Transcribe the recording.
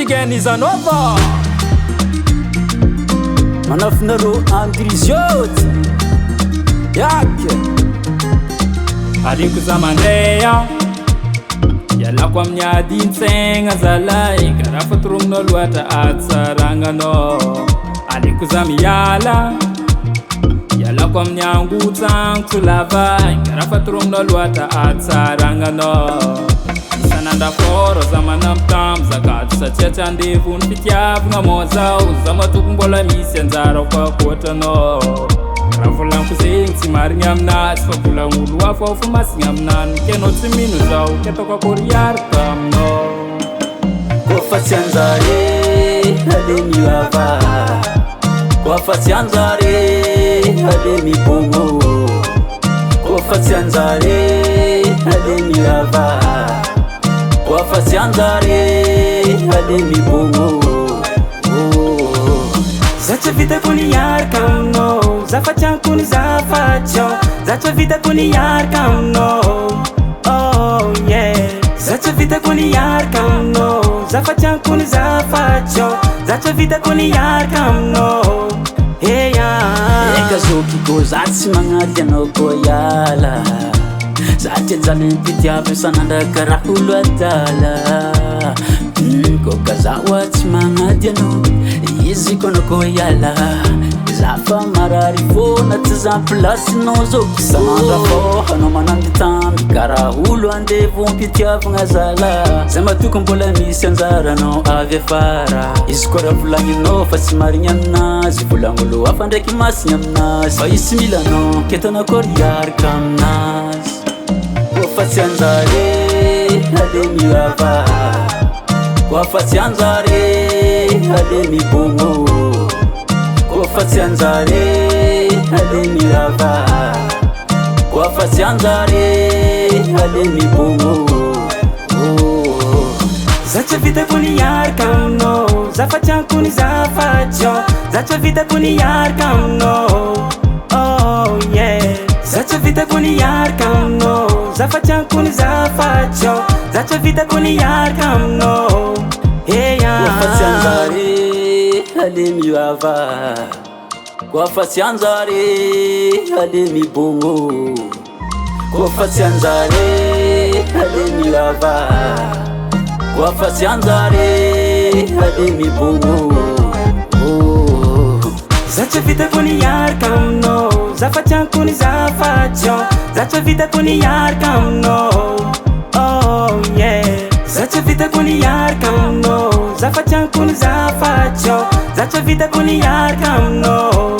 Ziganizanova Manafinarô Andrizioty Yake Alinko za mandeha Ialako amin'ny adin-tsaigna zalay Karaha fatoronanao loatra atsaragnanao Alinko za miala Ialako amin'ny angotsangotso lavay Karaha fatoronanao loatra atsaragnanao Isan'andra fôro za manambitamby zakato satria tsy andevony fitiavagna moa zao Za matoko mbola misy anjara akoatranao Raha volaniko zegny tsy marigny aminazy Fa volan'olo hafa ao fa masigny aminany Kenao tsy mino zao ketako akory hiaraka aminao Kofa tsy anjare ale miava Kofa tsy anjare ale mibongo Kofa tsy anjare ale miava Kofa tsy anjare ale mibongo Zacha vida kuni yar kamno Zafa chankuni zafa cho Zacha vida kuni yar kamno Oh yeah Zacha vida kuni yar kamno Zafa chankuni zafa cho Zacha vida kuni yar kamno Hey yeah Eka zoki ko zatsi mangati ano ko yala Zacha zalin pitiabu sananda karahulo atala Koka zawa tsy mangati ano Izy kono ko yala Zafa marari fona tsy zamplasinao zao Sanandra fô hanao mananditamby Karahulo andevon pitiavagna zala Zay matoko mbola misy anjaranao avy afara Izy koa raha volagninao fa tsy marigny aminazy Volagn'olo hafa ndraiky masigny aminazy Fa izy milanao ketana akory hiaraka aminazy Kofa tsy anjare ale miava Kofa tsy anjare ale mibongo Kofa tsy anjare ale miava Kofa tsy anjare ale mibongo Zacha vida kuni hiaraka aminao Zafa chankuni zafa cho Zacha vida kuni hiaraka aminao Oh yeah Zacha vida kuni hiaraka aminao Zafa chankuni zafa cho Zacha vida kuni hiaraka aminao Hey yeah Kofa tsy anjare ale miava Kofa tsy anjare ale mibongo Kofa tsy anjare ale miava Kofa tsy anjare ale mibongo Zacha vida kuni hiaraka aminao Zafa chankuni zafa cho Zacha vida kuni hiaraka aminao Oh yeah Zacha vida kuni hiaraka aminao Zafa chankuni zafa cho Zacha vida kuni hiaraka aminao